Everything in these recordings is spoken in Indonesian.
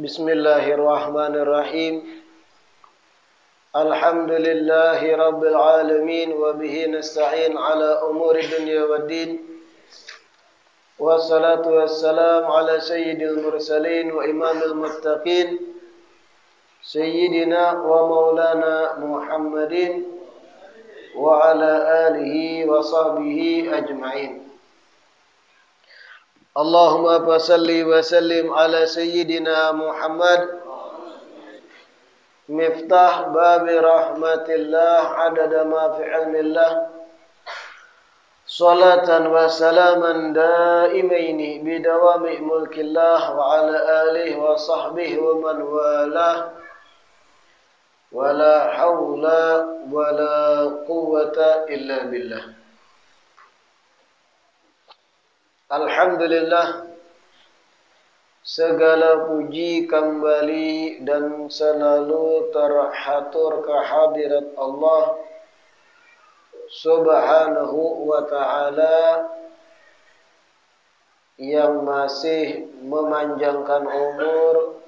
Bismillahirrahmanirrahim. Alhamdulillahi rabbil alamin wa bihi nasta'in ala umuri dunya waddin. Wassalatu wassalamu ala sayyidil mursalin wa imamil muttaqin sayyidina wa maulana Muhammadin wa ala alihi wa sahbihi ajma'in. Allahumma salli wa sallim ala sayyidina Muhammad miftah babi rahmatillah adada ma fi ilmillah salatan wa salaman daimaini bidawami mulkillah wa ala alihi wa sahbihi wa man walah wa la hawla wa la quwwata illa billah. Alhamdulillah, segala puji kembali dan selalu terhatur kehadirat Allah Subhanahu wa ta'ala yang masih memanjangkan umur,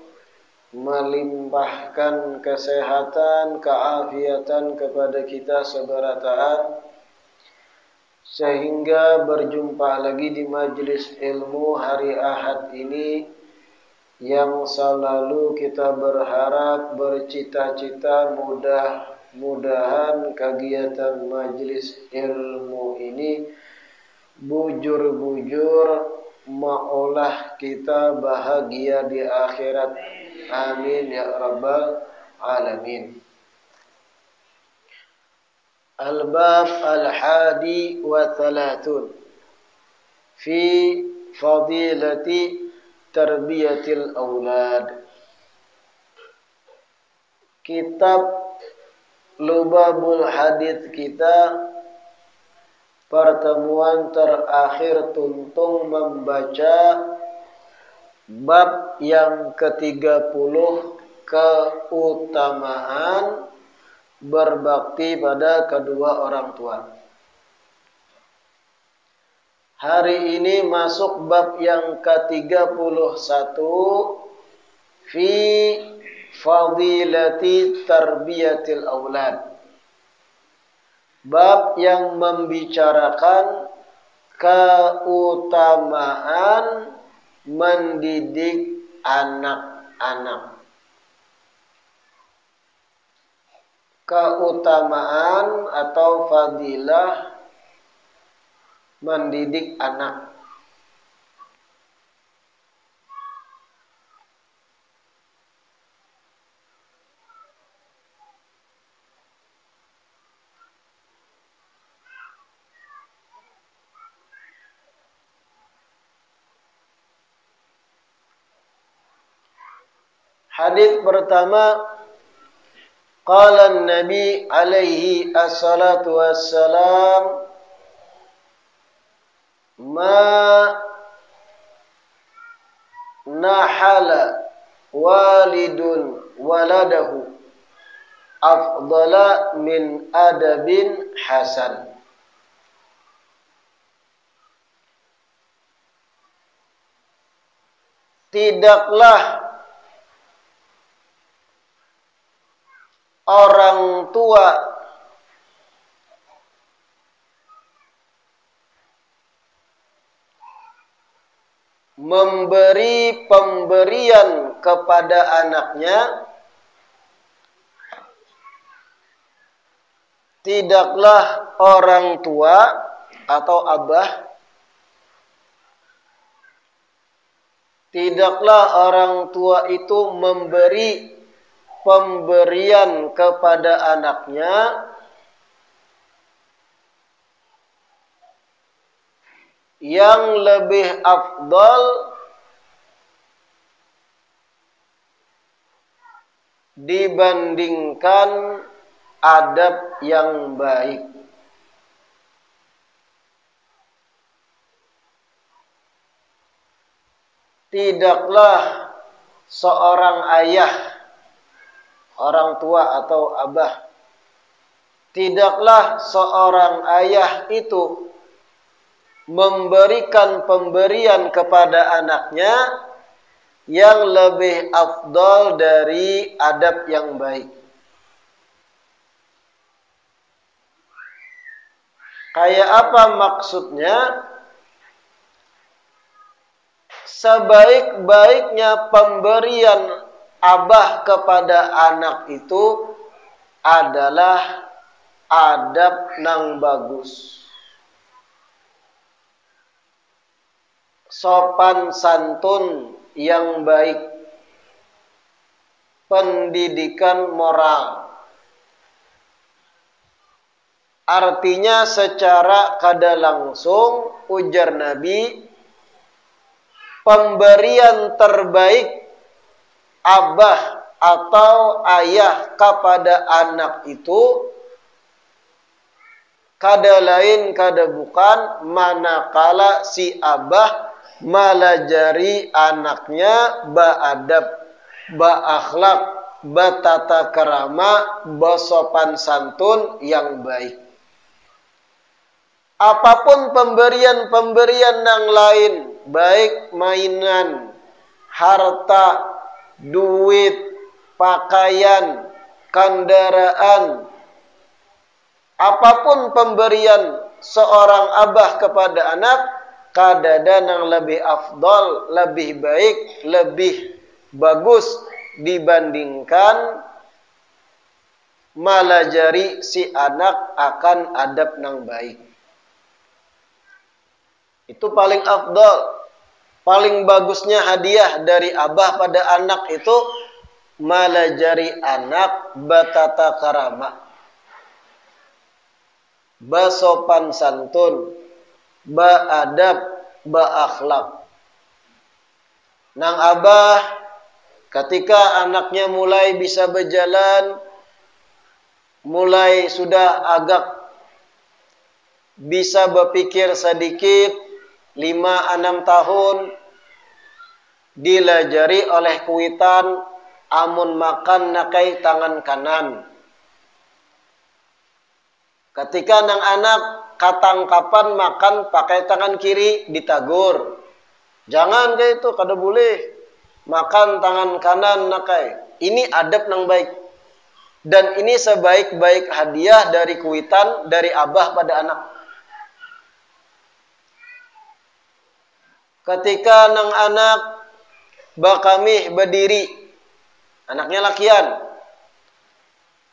melimpahkan kesehatan, keafiatan kepada kita seberataan, sehingga berjumpa lagi di majelis ilmu hari Ahad ini yang selalu kita berharap, bercita-cita mudah-mudahan kegiatan majelis ilmu ini bujur-bujur maulah kita bahagia di akhirat. Amin ya rabbal alamin. Al-bab al-hadi wa thalathun fi fadilati tarbiyatil aulad. Kitab Lubabul Hadith kita pertemuan terakhir tuntung membaca bab yang ke-30, keutamaan berbakti pada kedua orang tua. Hari ini masuk bab yang ke-31 fi fadilati tarbiyatil aulad. Bab yang membicarakan keutamaan mendidik anak-anak. Keutamaan atau fadilah mendidik anak. Hadis pertama, qala an-nabi alaihi assalatu wassalam, ma nahala walidun waladahu afdala min adabin hasan. Tidaklah orang tua memberi pemberian kepada anaknya, tidaklah orang tua atau abah, tidaklah orang tua itu memberi pemberian kepada anaknya yang lebih afdal dibandingkan adab yang baik. Tidaklah seorang ayah, orang tua atau abah, tidaklah seorang ayah itu memberikan pemberian kepada anaknya yang lebih afdal dari adab yang baik. Kayak apa maksudnya? Sebaik-baiknya pemberian abah kepada anak itu adalah adab nang bagus, sopan santun yang baik, pendidikan moral. Artinya secara kada langsung ujar Nabi, pemberian terbaik abah atau ayah kepada anak itu kada lain kada bukan manakala si abah melajari anaknya beadab, beakhlak, bertata kerama, bersopan santun yang baik. Apapun pemberian-pemberian yang lain, baik mainan, harta, duit, pakaian, kendaraan, apapun pemberian seorang abah kepada anak, kadada yang lebih afdal, lebih baik, lebih bagus dibandingkan melajari si anak akan adab yang baik. Itu paling afdal, paling bagusnya hadiah dari abah pada anak itu melajari anak bertata krama, bersopan santun, beradab, berakhlak. Nang abah ketika anaknya mulai bisa berjalan, mulai sudah agak bisa berpikir sedikit, 5-6 tahun, dilajari oleh kuitan amun makan nakai tangan kanan. Ketika nang anak katangkapan makan pakai tangan kiri, ditagur. Jangan kayak itu, kada boleh. Makan tangan kanan nakai. Ini adab nang baik. Dan ini sebaik-baik hadiah dari kuitan dari abah pada anak. Ketika nang anak bakamih berdiri, anaknya lakian,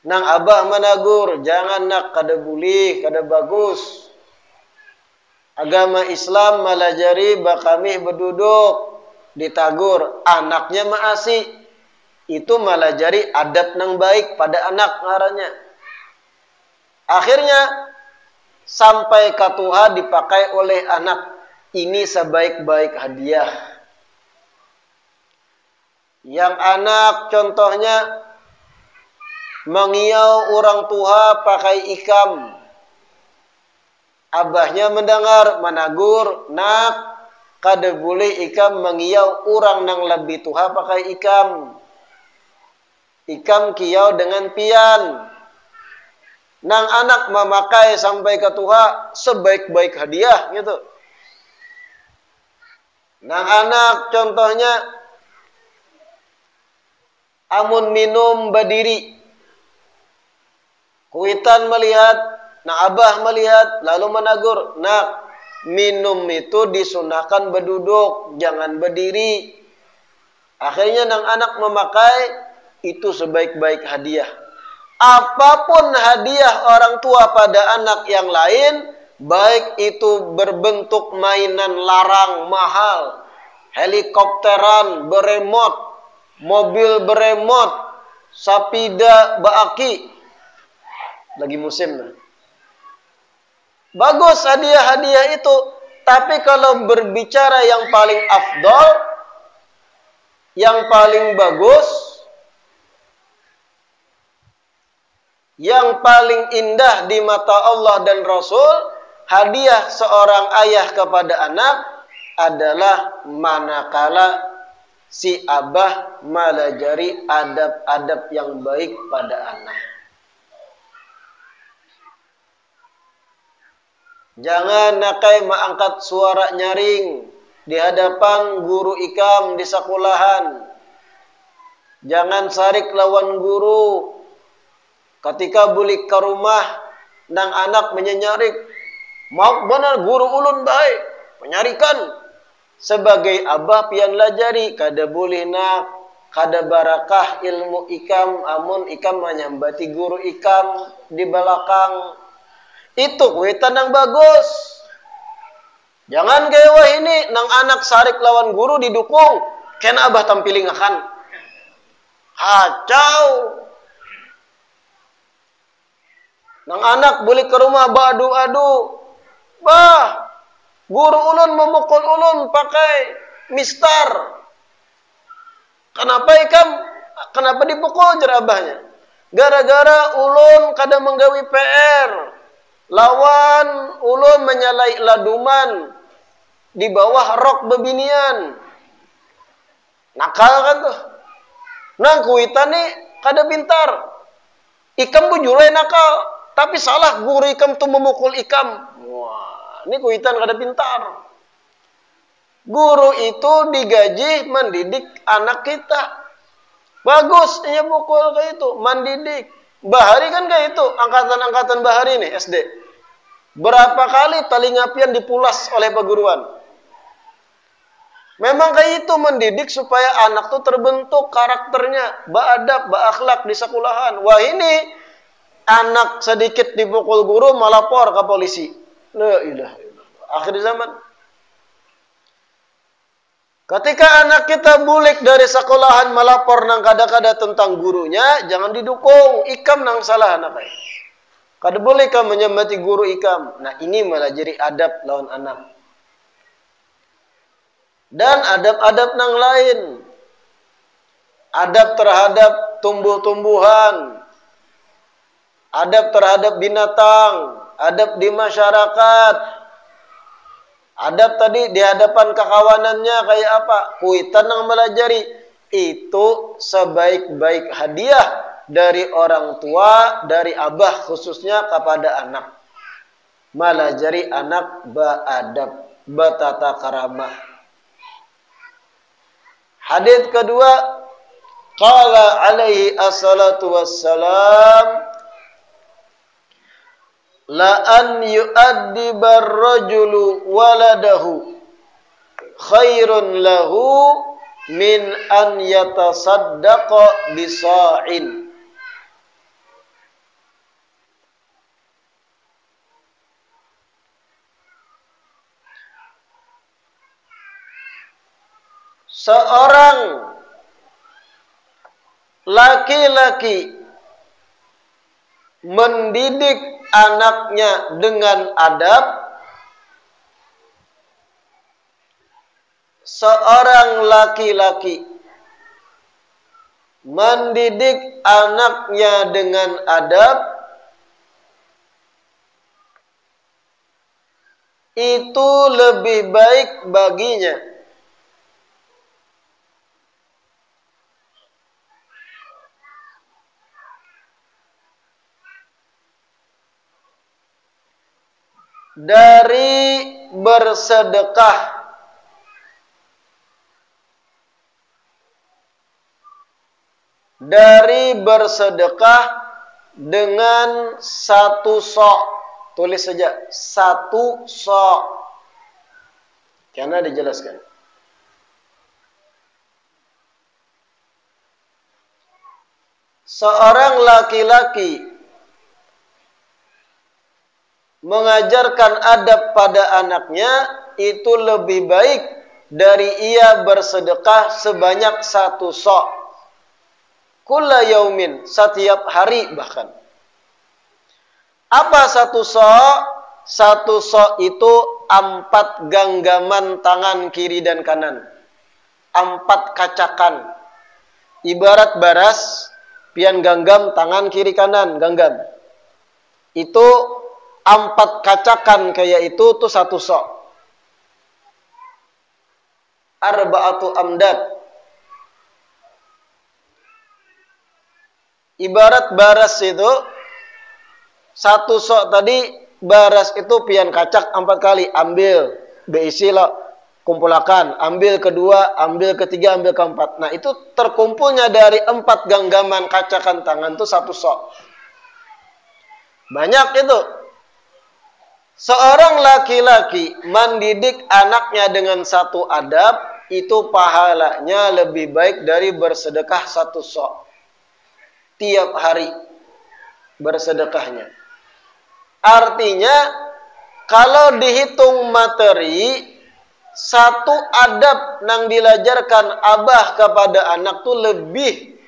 nang abah menagur, jangan nak, kada boleh, kada bagus. Agama Islam melajari bakamih berduduk, ditagur, anaknya maasi. Itu melajari adab nang baik pada anak ngarannya. Akhirnya sampai katuha dipakai oleh anak. Ini sebaik-baik hadiah. Yang anak contohnya mengiau orang tua pakai ikam. Abahnya mendengar, menagur, nak, kada boleh ikam mengiau orang nang lebih tua pakai ikam. Ikam kiau dengan pian. Nang anak memakai sampai ke tua sebaik-baik hadiah gitu. Nang anak contohnya amun minum berdiri. Kuitan melihat, nang abah melihat, lalu menagur, nak, minum itu disunahkan berduduk, jangan berdiri. Akhirnya nang anak memakai, itu sebaik-baik hadiah. Apapun hadiah orang tua pada anak yang lain, baik itu berbentuk mainan larang mahal, helikopteran beremot, mobil beremot, sapida beaki, lagi musim. Bagus hadiah-hadiah itu, Tapi kalau berbicara yang paling afdol, yang paling bagus, yang paling indah di mata Allah dan Rasul, hadiah seorang ayah kepada anak adalah manakala si abah melajari adab-adab yang baik pada anak. Jangan nakai mengangkat suara nyaring di hadapan guru ikam di sekolahan. Jangan sarik lawan guru. Ketika balik ke rumah, nang anak menyenyarik, mau benar guru ulun baik, menyarikan. Sebagai abah pian lajari, kada boleh nak, kada barakah ilmu ikam, amun ikam menyambati guru ikam di belakang. Itu kuitan yang bagus. Jangan kayak wah ini nang anak sarik lawan guru didukung, kena abah tampilingakan. Kacau. Nang anak balik ke rumah adu-adu. Bah, guru ulun memukul ulun pakai mistar. Kenapa ikam? Kenapa dipukul jerabahnya? Gara-gara ulun kada menggawi PR. Lawan ulun menyalai laduman di bawah rok bebinian. Nakal kan tuh. Nang kuitan nih kada pintar. Ikam bujulai nakal, tapi salah guru ikam tuh memukul ikam. Wah, ini kuitan kada pintar. Guru itu digaji mendidik anak kita. Bagus, ini pukul kayak itu, mendidik. Bahari kan kayak itu, angkatan-angkatan bahari nih, SD. Berapa kali telinga pian dipulas oleh perguruan. Memang kayak itu mendidik supaya anak tuh terbentuk karakternya, beradab, berakhlak di sekolahan. Wah ini, anak sedikit dipukul guru melapor ke polisi. La ilaha illallah. Akhir zaman. Ketika anak kita bulik dari sekolahan melapor nang kada-kada tentang gurunya, jangan didukung. Ikam nang salah anak. Kada boleh kam menyambati guru ikam. Nah ini malah jadi adab lawan anak. Dan adab-adab nang lain. Adab terhadap tumbuh-tumbuhan. Adab terhadap binatang. Adab di masyarakat. Adab tadi di hadapan kekawanannya kayak apa? Kuitan yang melajari. Itu sebaik-baik hadiah dari orang tua, dari abah khususnya kepada anak. Melajari anak beradab, bertata karamah. Hadits kedua, qala alaihi assalatu wassalam, la an yu'addibar rajulu waladahu khairun lahu min an yatasaddaqa bisa'in. Seorang laki-laki mendidik anaknya dengan adab, seorang laki-laki mendidik anaknya dengan adab, itu lebih baik baginya dari bersedekah dengan satu sok. Tulis saja satu sok, karena dijelaskan. Seorang laki-laki mengajarkan adab pada anaknya itu lebih baik dari ia bersedekah sebanyak satu sok. Kulla yaumin, setiap hari bahkan. Apa satu sok? Satu sok itu 4 genggaman tangan kiri dan kanan. 4 kacakan. Ibarat baras, pian genggam tangan kiri kanan, genggam. Itu 4 kacakan kayak itu tuh satu sok. Arba'atu amdad. Ibarat baras itu, satu sok tadi, baras itu pian kacak 4 kali. Ambil, beisi lah, kumpulakan. Ambil kedua, ambil ketiga, ambil keempat. Nah itu terkumpulnya dari 4 genggaman kacakan tangan itu satu sok. Banyak itu. Seorang laki-laki mendidik anaknya dengan satu adab, itu pahalanya lebih baik dari bersedekah satu sok. Tiap hari bersedekahnya. Artinya, kalau dihitung materi, satu adab yang dilajarkan abah kepada anak tuh lebih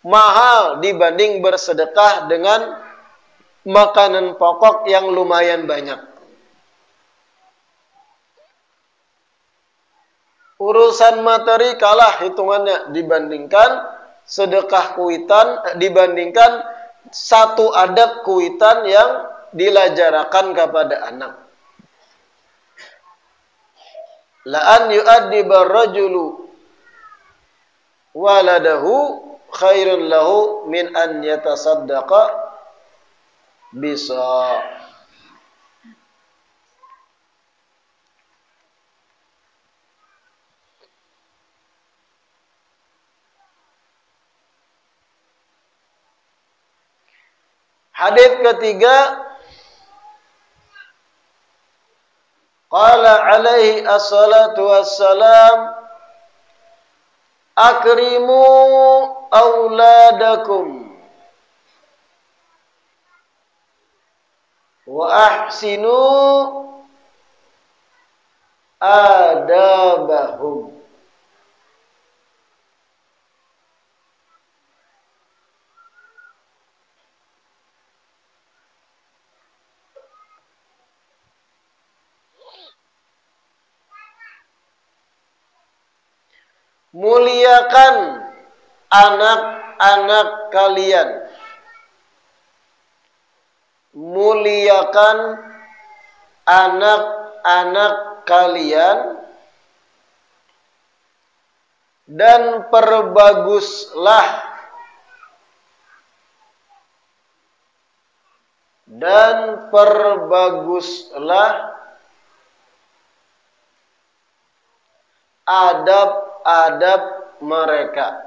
mahal dibanding bersedekah dengan makanan pokok yang lumayan banyak. Urusan materi kalah hitungannya dibandingkan sedekah kuitan, dibandingkan satu adab kuitan yang dilajarakan kepada anak. La an yu'addibar rajulu waladahu khairun lahu min an yatasaddaqa bisa. Hadits ketiga, qala alaihi assalatu wassalam, akrimu auladakum wa ahsinu adabahum. Muliakan anak-anak kalian. Muliakan anak-anak kalian dan perbaguslah adab-adab mereka.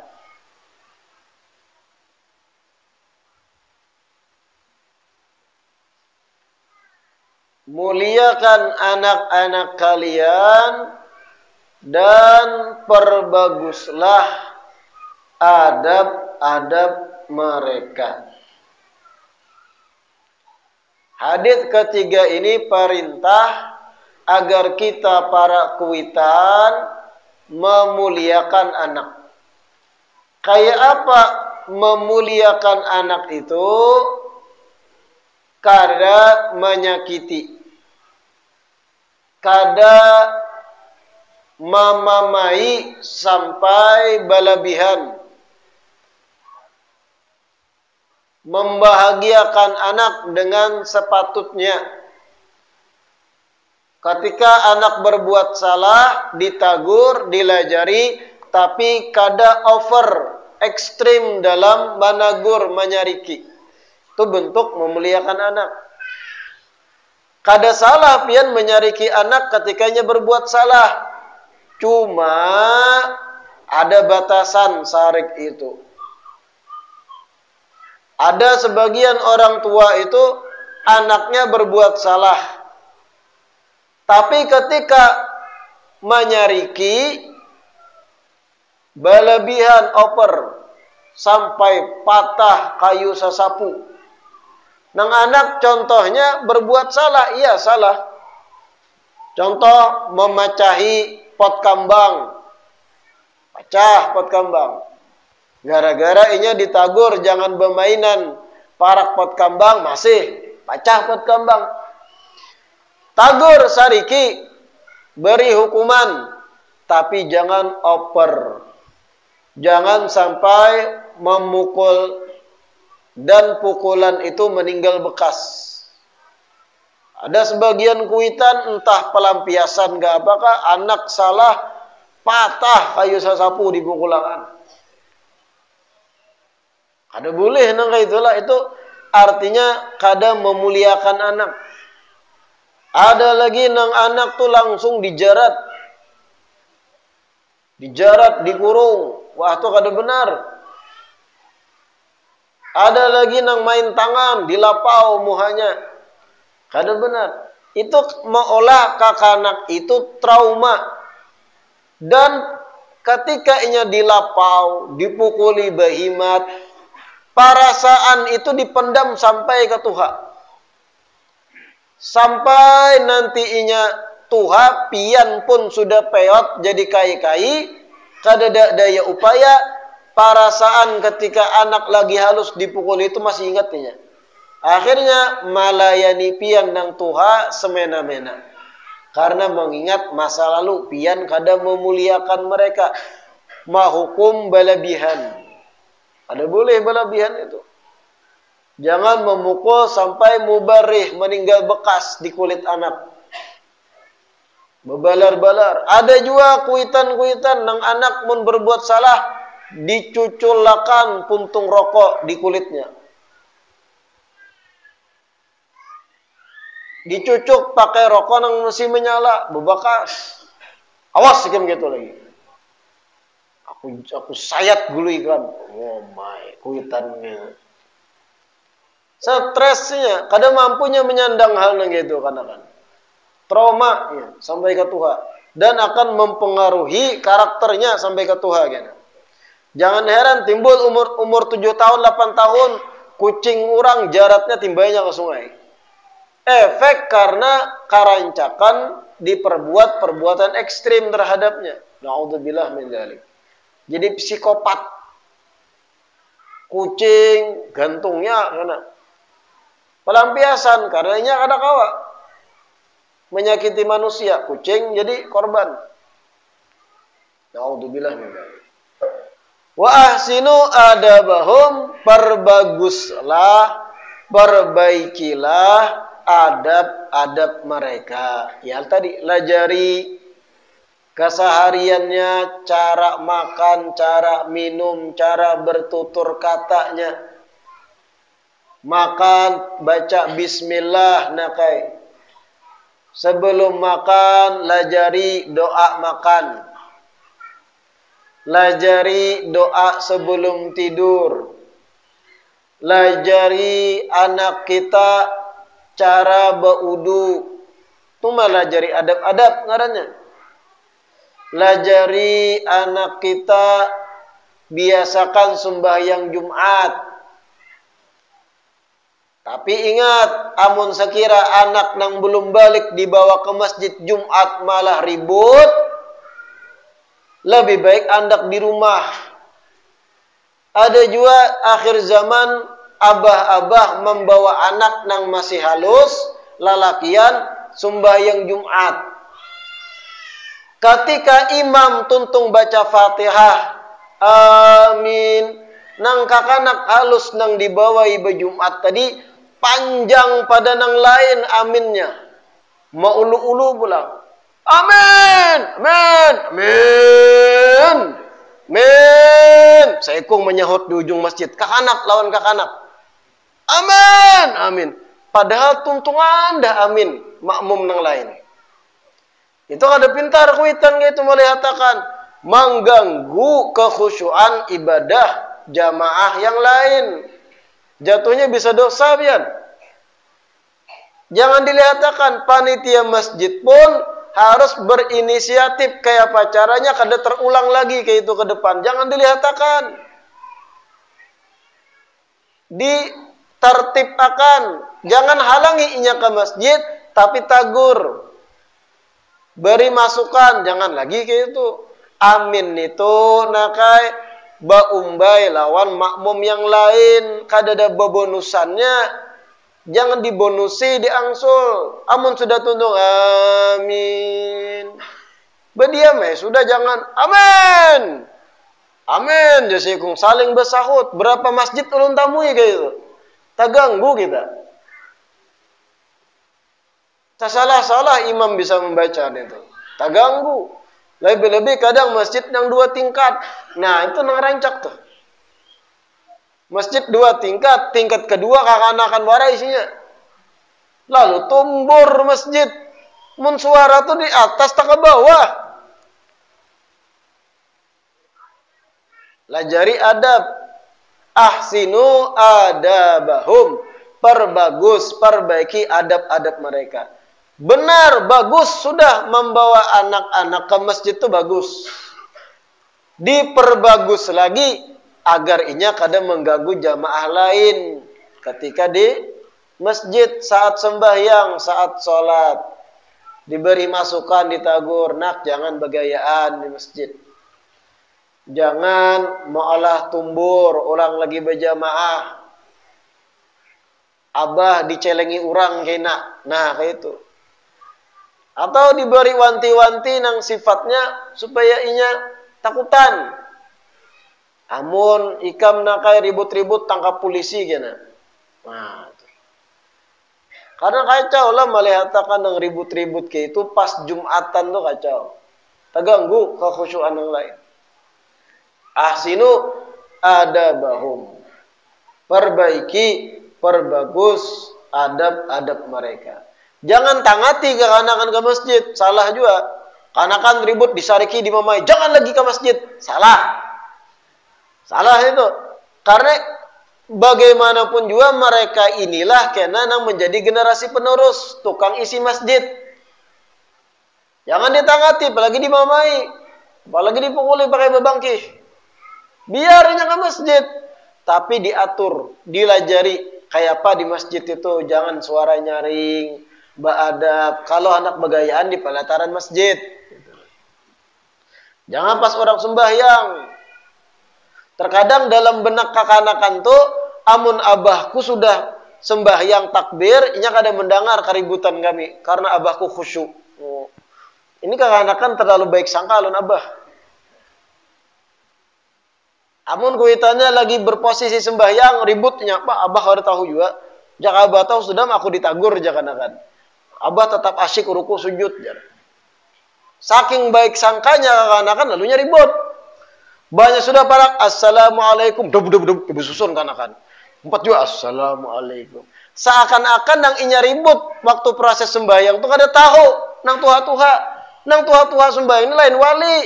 Muliakan anak-anak kalian dan perbaguslah adab-adab mereka. Hadits ketiga ini perintah agar kita para kuitan memuliakan anak. Kayak apa memuliakan anak itu? Kada menyakiti, kada mamamai sampai berlebihan, membahagiakan anak dengan sepatutnya. Ketika anak berbuat salah, ditagur, dilajari, tapi kada over, ekstrim dalam menegur, menyariki. Itu bentuk memuliakan anak. Kada salah pian menyariki anak ketikanya berbuat salah. Cuma ada batasan sarik itu. Ada sebagian orang tua itu anaknya berbuat salah. Tapi ketika menyariki berlebihan over sampai patah kayu sasapu. Nang anak contohnya berbuat salah, iya salah. Contoh memecahi pot kambang. Pecah pot kambang. Gara-gara inya ditagur jangan bermainan parak pot kambang, masih pecah pot kambang. Tagur sariki, beri hukuman, tapi jangan over. Jangan sampai memukul dan pukulan itu meninggal bekas. Ada sebagian kuitan entah pelampiasan gak apakah, anak salah patah kayu sasapu dipukulangan. Kada boleh nang itulah, itu artinya kada memuliakan anak. Ada lagi nang anak tuh langsung dijarat, dikurung. Wah, itu kada benar. Ada lagi nang main tangan, dilapau muhanya. Kada benar. Itu meolah kakanak itu trauma. Dan ketika inya dilapau, dipukuli bahimat, perasaan itu dipendam sampai ke Tuhan. Sampai nanti inya Tuhan pian pun sudah peot jadi kai-kai, kada daya upaya, perasaan ketika anak lagi halus dipukul itu masih ingat inya. Akhirnya malayani pian nang Tuhan semena-mena. Karena mengingat masa lalu pian kada memuliakan mereka. Mahukum balabihan. Ada boleh balabihan itu. Jangan memukul sampai mubarih, meninggal bekas di kulit anak. Bebalar-balar. Ada juga kuitan-kuitan nang anak mun berbuat salah dicuculakan puntung rokok di kulitnya. Dicucuk pakai rokok nang masih menyala, bebakas. Awas sikit gitu lagi. Aku sayat dulu ikan. Oh my, kuitannya. Stresnya, kadang mampunya menyandang hal yang gitu kan. Trauma ya, sampai ke Tuhan. Dan akan mempengaruhi karakternya sampai ke Tuhan. Gitu. Jangan heran timbul umur 7 tahun, 8 tahun, kucing orang jaratnya timbainya ke sungai. Efek karena karancakan diperbuat perbuatan ekstrim terhadapnya. Na'udzubillah min dzalik. Jadi psikopat. Kucing gantungnya karena pelampiasan karenanya kada kawa. Menyakiti manusia, kucing jadi korban. Na'udzubillah min dzalik. Wa ahsinu adabahum, perbaguslah, perbaikilah adab-adab mereka. Ya tadi, lajari kesehariannya, cara makan, cara minum, cara bertutur katanya. Makan, baca bismillah nakai. Sebelum makan, lajari doa makan. Lajari doa sebelum tidur. Lajari anak kita cara baudu. Itu malah lajari adab-adab ngarannya. Lajari anak kita biasakan sembahyang Jumat. Tapi ingat, amun sekira anak nang belum balik dibawa ke masjid Jumat malah ribut, lebih baik anak di rumah. Ada juga akhir zaman abah-abah membawa anak nang masih halus, lalakian, sembahyang Jumat. Ketika imam tuntung baca Fatihah, amin, nang kakanak halus nang dibawa iba Jumat tadi, panjang pada nang lain aminnya. Maulu-ulu pulang. Amin, amin, amin, amin. Seikung menyahut di ujung masjid. Kakanak lawan kakanak. Amin, amin. Padahal tuntungan dah amin, makmum nang lain. Itu ada pintar kuitan gitu melihatkan mengganggu kekhusyuan ibadah jamaah yang lain. Jatuhnya bisa dosa pian. Jangan dilihatkan panitia masjid pun harus berinisiatif kayak apa caranya kada terulang lagi kayak itu ke depan. Jangan dilihatkan. Ditertibkan. Jangan halangi inya ke masjid tapi tagur. Beri masukan, jangan lagi kayak itu. Amin itu nakai baumbai lawan makmum yang lain, kada ada bonusannya. Jangan dibonusi, diangsul. Amun sudah tunduk, amin. Berdiam sudah, jangan amin. Amin. Jasikung saling bersahut. Berapa masjid ulun tamui kayak itu. Tak ganggu kita. Tak salah-salah imam bisa membaca itu. Tak ganggu. Lebih-lebih kadang masjid yang 2 tingkat. Nah, itu nang rancak tuh. Masjid 2 tingkat, tingkat kedua kakanakan wara isinya. Lalu tumbur masjid. Mun suara tuh di atas tak ke bawah. Lajari adab. Ahsinu adabahum. Perbagus, perbaiki adab-adab mereka. Benar, bagus, sudah membawa anak-anak ke masjid itu bagus. Diperbagus lagi agar inya kadang mengganggu jamaah lain ketika di masjid saat sembahyang, saat sholat. Diberi masukan, ditagur, nak jangan begayaan di masjid. Jangan mualah tumbur, orang lagi berjamaah. Abah dicelengi orang kena. Nah, kayak itu. Atau diberi wanti-wanti nang sifatnya supaya inya takutan. Amun ikam nakai ribut-ribut tangkap polisi kena. Nah, karena kacau lah melihatkan nang ribut-ribut kayak itu pas Jumatan tuh kacau. Terganggu kekhusyuan yang lain. Ahsinu adabahum. Perbaiki, perbagus adab-adab mereka. Jangan tangati kekanakan ke masjid. Salah juga. Kanakan ribut disariki di mamai. Jangan lagi ke masjid. Salah. Salah itu. Karena bagaimanapun juga mereka inilah kena yang menjadi generasi penerus. Tukang isi masjid. Jangan ditangati. Apalagi dimamai. Apalagi dipukuli pakai bebangkih. Biarnya ke masjid. Tapi diatur. Dilajari. Kayak apa di masjid itu. Jangan suara nyaring. Beradab. Kalau anak begayaan di pelataran masjid. Jangan pas orang sembahyang. Terkadang dalam benak kakanakan tuh, amun abahku sudah sembahyang takbir, inya kadang mendengar keributan kami. Karena abahku khusyuk. Oh. Ini kakanakan terlalu baik sangka alun abah. Amun kuitannya lagi berposisi sembahyang, ributnya, Pak, abah harus tahu juga. Jika abah tahu sudah, aku ditagur jakanakan. Abah tetap asyik ruku sujud. Saking baik sangkanya kakanakan lalunya ribut. Banyak sudah parak assalamualaikum dub susun kanakan. 4 juga assalamualaikum. Seakan-akan nang inya ribut waktu proses sembahyang tuh kada tahu nang tuha sembahyang ini lain wali.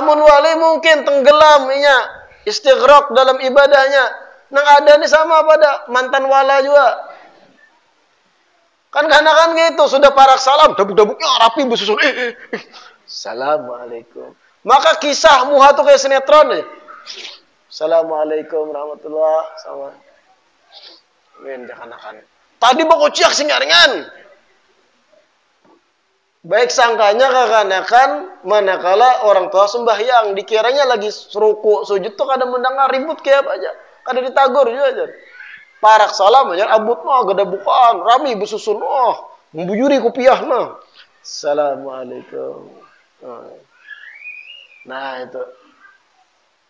Amun wali mungkin tenggelam inya istighraq dalam ibadahnya. Nang ada nih sama pada mantan wala juga. Kan gitu sudah parak salam dabuk-dabuknya rapi bersusun. Assalamualaikum. Maka kisah muha tuh kayak sinetron ya. Assalamualaikum warahmatullahi wabarakatuh. Amin jakanakan. Tadi boko ciak singaringan. Baik sangkanya kakanakan manakala orang tua sembahyang dikiranya lagi ruku sujud tuh kadang mendengar ribut kayak apa aja. Kadang ditagur juga aja. Parak salam aja abut mah gada bukaan rami bersusun membuyuri kopiah nah. Assalamualaikum. Nah itu.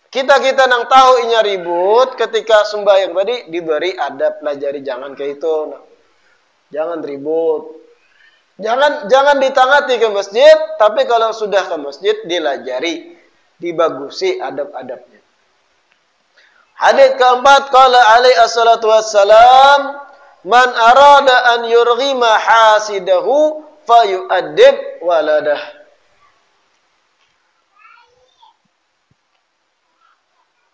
Kita nang tahu inya ribut ketika sembahyang tadi diberi adab pelajari jangan kayak itu. Nah. Jangan ribut. Jangan ditangati ke masjid, tapi kalau sudah ke masjid dilajari, dibagusi adab-adabnya. Hadits keempat, qala alaihi assalatu wassalam, man arada an yurghima hasidahu fayu'addib waladah.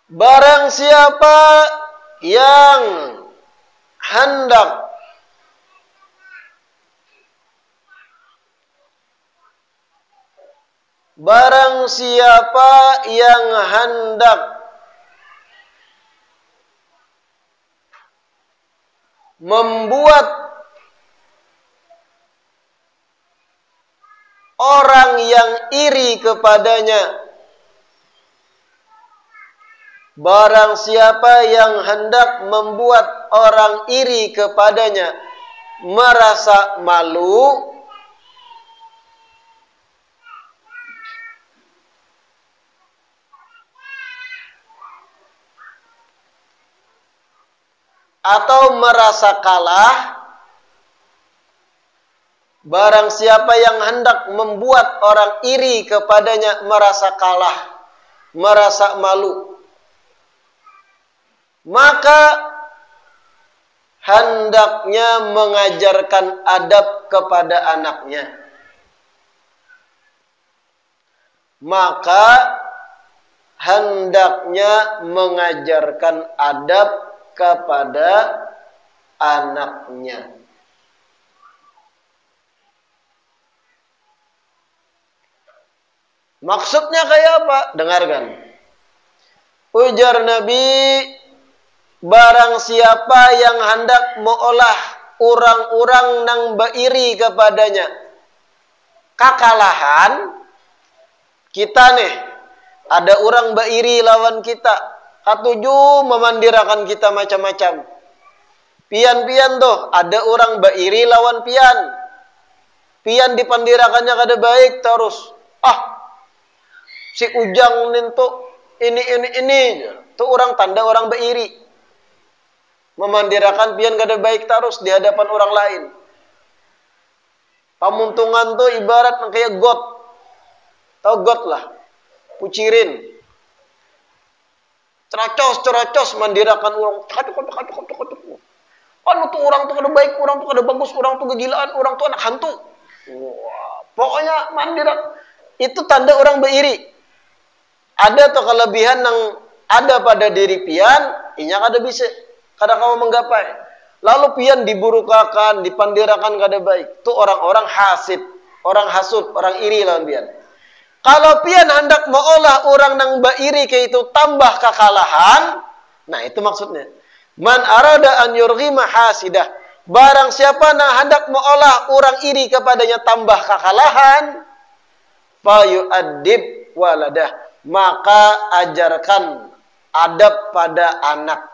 Barang siapa yang hendak membuat orang yang iri kepadanya Barang siapa yang hendak membuat orang iri kepadanya merasa malu, atau merasa kalah, barang siapa yang hendak membuat orang iri kepadanya merasa kalah, merasa malu, maka hendaknya mengajarkan adab kepada anaknya. Maka hendaknya mengajarkan adab kepada anaknya. Maksudnya kayak apa? Dengarkan. Ujar Nabi, barang siapa yang hendak mengolah orang-orang nang beiri kepadanya kekalahan, kita nih, ada orang beiri lawan kita, katuju memandirakan kita macam-macam. Pian-pian tuh, ada orang beiri lawan pian. Pian dipandirakannya kada baik terus. Si Ujang nintu ini tuh orang tanda orang beiri. Memandirakan pian kada baik terus di hadapan orang lain. Pamuntungan tuh ibarat kayak got. Tahu got lah. Pucirin. Ceracos mandirakan orang. Kaduk. Anu tuh orang tuh kada baik, orang tuh kada bagus, orang tuh kegilaan, orang tuh anak hantu. Wah, pokoknya mandirak. Itu tanda orang beiri. Ada tuh kelebihan yang ada pada diri pian, inya kada bisa, kada kamu menggapai. Lalu pian diburukakan, dipandirakan kada baik. Itu orang-orang hasid, orang hasud, orang iri lawan pian. Kalau pian hendak mengolah orang nang beiri ke itu tambah kekalahan, nah itu maksudnya. Man arada an yurghima hasidah. Barang siapa nang hendak mengolah orang iri kepadanya tambah kekalahan, fa yu'addib waladah. Maka ajarkan adab pada anak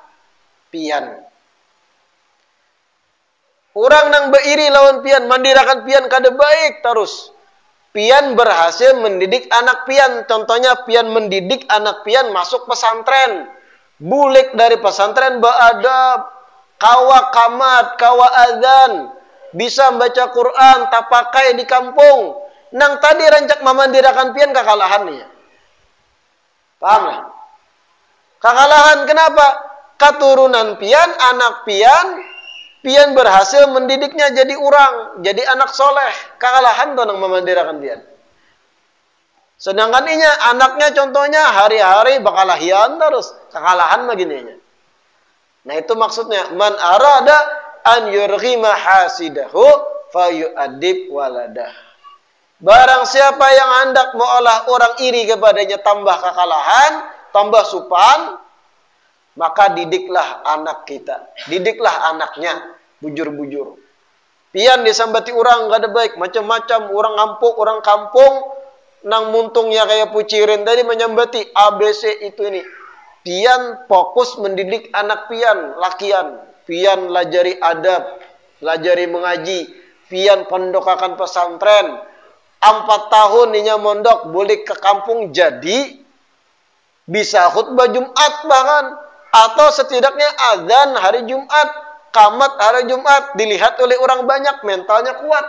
pian. Orang nang beiri lawan pian, mandirakan pian kada baik terus. Pian berhasil mendidik anak pian. Contohnya pian mendidik anak pian masuk pesantren. Bulik dari pesantren beradab, kawa kamat, kawa adzan, bisa membaca Quran, tak pakai di kampung. Nang tadi rancak memandirakan pian kekalahannya. Paham lah? Kekalahan kenapa? Keturunan pian, anak pian, pian berhasil mendidiknya jadi orang, jadi anak soleh. Kekalahan tuh nang memandirakan pian. Sedangkan inya, anaknya contohnya hari-hari bakalahian terus. Kekalahan begininya. Nah itu maksudnya. Man arada an yurghima hasidahu fa yu'addib waladah. Barang siapa yang hendak mengolah orang iri kepadanya tambah kekalahan, tambah supan, maka didiklah anak kita. Didiklah anaknya, bujur-bujur. Pian disambati orang gak ada baik, macam-macam, orang ngampuk, orang kampung, nang muntungnya kayak pucirin tadi menyambati ABC itu ini. Pian fokus mendidik anak pian, lakian. Pian lajari adab, lajari mengaji. Pian pondokakan pesantren. 4 tahun inya mondok, boleh ke kampung jadi bisa khutbah Jumat bahkan, atau setidaknya azan hari Jumat, kamat hari Jumat, dilihat oleh orang banyak, mentalnya kuat.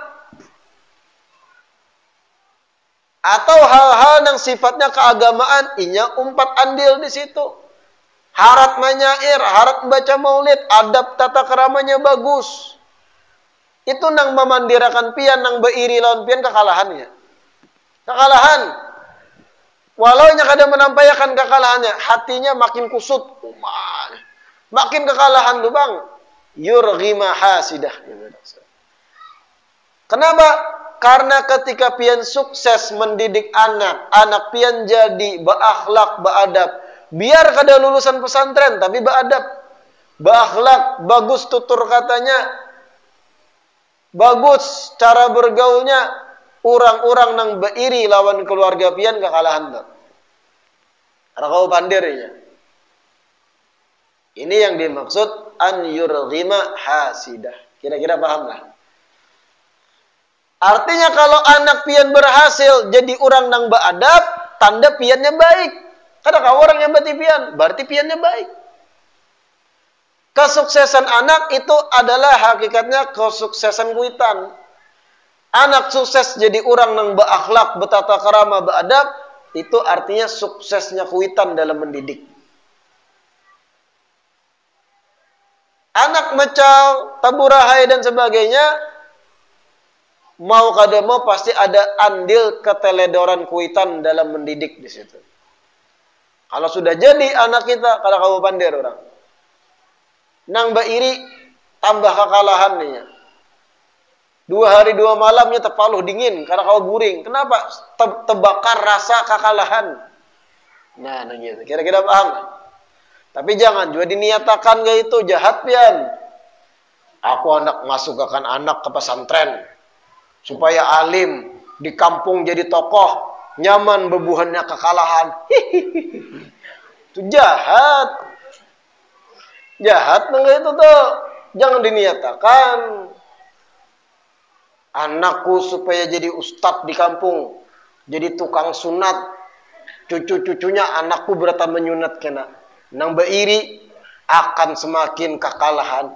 Atau hal-hal yang sifatnya keagamaan, inya umpat andil di situ. Harat menyair, harat membaca maulid, adab tata keramanya bagus. Itu nang memandirakan pian, nang beiri lawan pian kekalahannya. Kekalahan. Walau nya kada menampaikan kekalahannya, hatinya makin kusut. Makin kekalahan tuh bang. Yurghima hasidah. Kenapa? Karena ketika pian sukses mendidik anak, anak pian jadi berakhlak, beadab. Biar kada lulusan pesantren, tapi beadab. Berakhlak, bagus tutur katanya. Bagus cara bergaulnya, orang-orang nang beiri lawan keluarga pian kekalahan tuh. Ada kau pandirinya. Ini yang dimaksud an yurghima hasidah. Kira-kira paham lah. Artinya kalau anak pian berhasil jadi orang nang beradab, tanda piannya baik. Karena kalau orang yang berarti pian, berarti piannya baik. Kesuksesan anak itu adalah hakikatnya kesuksesan kuitan. Anak sukses jadi orang yang berakhlak, bertata krama, beradab, itu artinya suksesnya kuitan dalam mendidik. Anak mecau, taburahai dan sebagainya, mau kada mau pasti ada andil keteledoran kuitan dalam mendidik di situ. Kalau sudah jadi anak kita, kalau kamu pandir orang, nang bairi tambah kekalahan nih. 2 hari 2 malamnya terpaluh dingin karena kau guring. Kenapa? Terbakar rasa kekalahan. Nah, gitu. Kira-kira paham? Tapi jangan juga diniatakan gak itu jahat pian. Aku anak masukkan anak ke pesantren supaya alim di kampung jadi tokoh, nyaman bebuhannya kekalahan. Itu jahat. Jahat enggak itu tuh. Jangan diniatakan. Anakku supaya jadi ustadz di kampung, jadi tukang sunat, cucu-cucunya anakku berata menyunat kena. Nang beiri akan semakin kekalahan.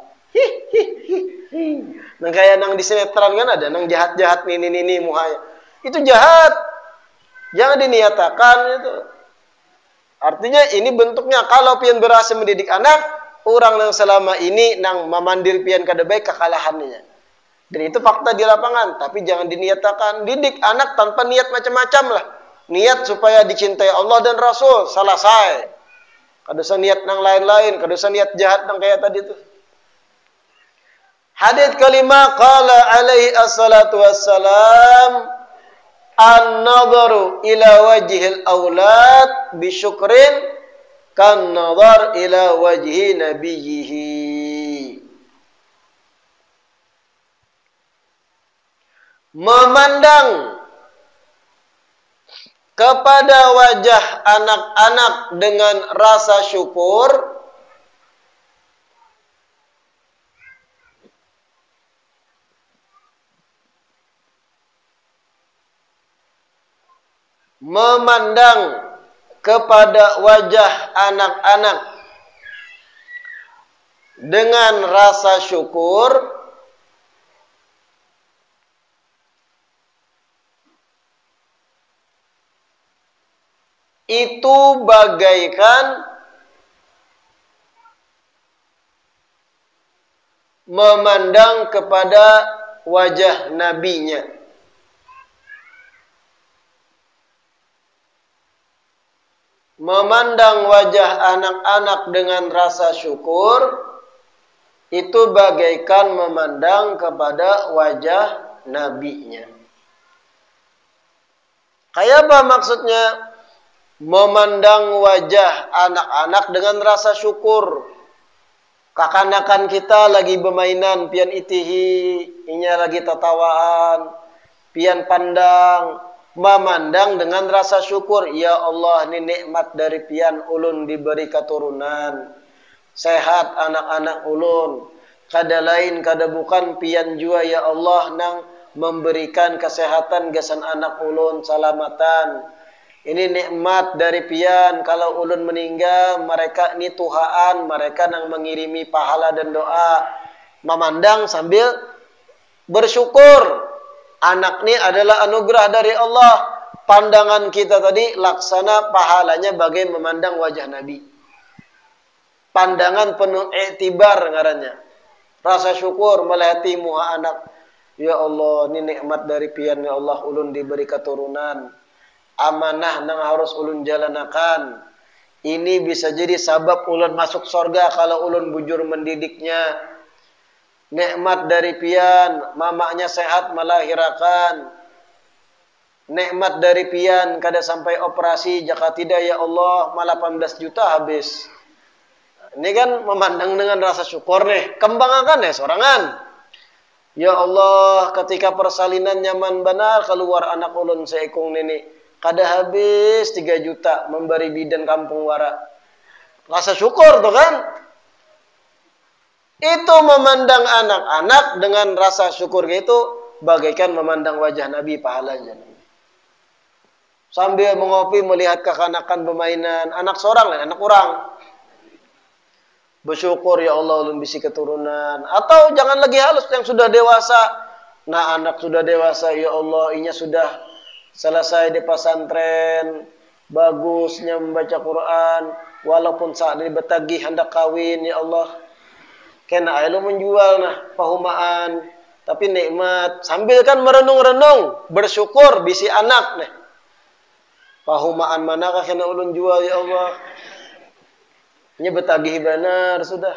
Nang kayak nang di sinetron kan ada nang jahat-jahat ini muhaya. Itu jahat. Jangan diniatakan itu. Artinya ini bentuknya kalau pian berhasil mendidik anak, orang yang selama ini nang memandir pian kada baik kekalahannya. Dan itu fakta di lapangan, tapi jangan diniatakan. Didik anak tanpa niat macam-macam lah. Niat supaya dicintai Allah dan Rasul, selesai. Kada usah niat nang lain-lain, kada usah niat jahat nang kayak tadi tuh. Hadits kelima, qala alaihi assalatu wassalam, an-nadharu ila wajhil aulad bisyukrin kan nadhar ila wajhi nabiyhi. Memandang kepada wajah anak-anak dengan rasa syukur memandang kepada wajah anak-anak dengan rasa syukur itu bagaikan memandang kepada wajah nabinya. Memandang wajah anak-anak dengan rasa syukur itu bagaikan memandang kepada wajah nabinya. Kayak apa maksudnya? Memandang wajah anak-anak dengan rasa syukur. Kakanakan kita lagi bermainan, pian itihi, inya lagi tatawaan, pian pandang, memandang dengan rasa syukur. Ya Allah, ini nikmat dari pian ulun diberi keturunan. Sehat anak-anak ulun. Kada lain, kada bukan pian jua ya Allah nang memberikan kesehatan gasan anak ulun, salamatan. Ini nikmat dari pian. Kalau ulun meninggal, mereka ini Tuhaan, mereka nang mengirimi pahala dan doa. Memandang sambil bersyukur. Anak ini adalah anugerah dari Allah. Pandangan kita tadi laksana pahalanya bagai memandang wajah Nabi. Pandangan penuh iktibar ngarannya. Rasa syukur melihati muha anak. Ya Allah, ini nikmat dari pian ya Allah, ulun diberi keturunan. Amanah nang harus ulun jalanakan. Ini bisa jadi sabab ulun masuk surga kalau ulun bujur mendidiknya. Nikmat dari pian, mamanya sehat melahirakan. Nikmat dari pian, kada sampai operasi, jika tidak ya Allah, malah 18 juta habis. Ini kan memandang dengan rasa syukur nih. Kembangkan ya sorangan. Ya Allah, ketika persalinan nyaman benar, keluar anak ulun seekong nenek. Kada habis 3 juta memberi bidan kampung wara. Rasa syukur tuh kan. Itu memandang anak-anak dengan rasa syukur itu bagaikan memandang wajah Nabi pahalanya. Sambil mengopi melihat kekanakan permainan anak seorang dan anak orang. Bersyukur ya Allah ulun bisi keturunan. Atau jangan lagi halus yang sudah dewasa. Nah anak sudah dewasa ya Allah inya sudah selesai di pesantren. Bagusnya membaca Quran. Walaupun saat ini bertagih hendak kawin ya Allah. Kena ayo menjual nah pahumaan. Tapi nikmat. Sambil kan merenung-renung. Bersyukur bisi anak nih. Pahumaan manakah kena ulun jual ya Allah. Ini bertagih benar sudah.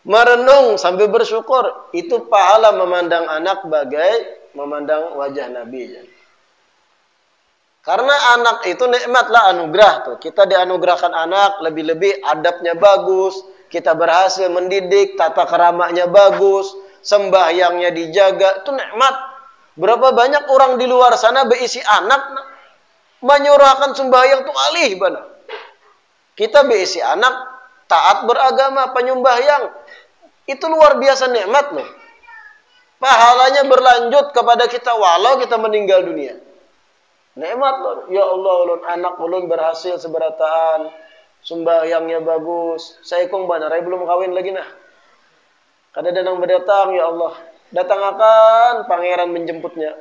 Merenung sambil bersyukur. Itu pahala memandang anak bagai memandang wajah Nabi. Karena anak itu nikmatlah anugerah tuh. Kita dianugerahkan anak lebih-lebih adabnya bagus. Kita berhasil mendidik, tata keramanya bagus. Sembahyangnya dijaga. Itu nikmat. Berapa banyak orang di luar sana berisi anak. Menyurahkan sembahyang tuh alih bana. Kita berisi anak taat beragama penyembahyang itu luar biasa nikmat loh. Pahalanya berlanjut kepada kita walau kita meninggal dunia. Nikmat loh. Ya Allah ulun anak ulun berhasil seberataan sembahyangnya bagus. Saya kong banarai belum kawin lagi nah. Kada danang berdatang ya Allah. Datang akan pangeran menjemputnya.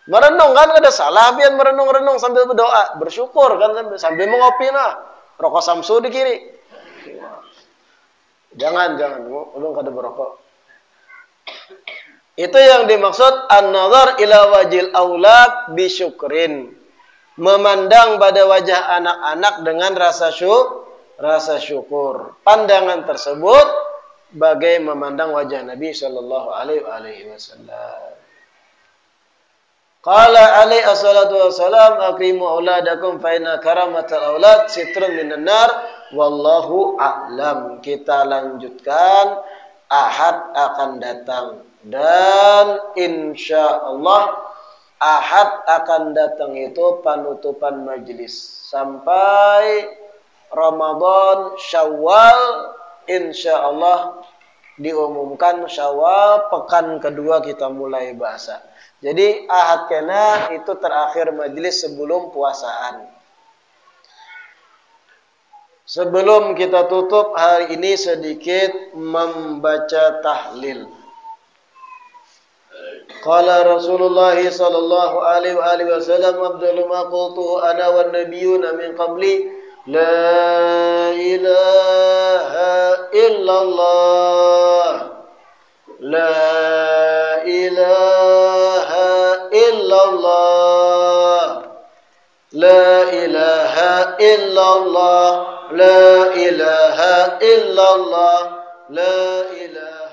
Merenung kan ada salah pian merenung-renung sambil berdoa, bersyukur kan sambil mengopi nah. Rokok Samsu di kiri. Jangan ulun kada berokok. Itu yang dimaksud an-nazar ila wajil aulad bisyukrin. Memandang pada wajah anak-anak dengan rasa syukur. Pandangan tersebut bagai memandang wajah Nabi sallallahu alaihi wasallam. Qala alaihi assalatu wassalam akrimu auladakum fa inna karamatal aulad sitrun minan nar wallahu a'lam. Kita lanjutkan Ahad akan datang dan insyaallah Ahad akan datang itu penutupan majelis sampai Ramadan Syawal insyaallah diumumkan Syawal pekan kedua kita mulai bahasa. Jadi Ahad kena itu terakhir majelis sebelum puasaan. Sebelum kita tutup hari ini sedikit membaca tahlil. Qala Rasulullah sallallahu alaihi wasallam afdalu ma qultuhu ana wan nabiyyuna min qabli la ilaha illallah la ilaha illallah la ilaha illallah la ilaha illallah la ilaha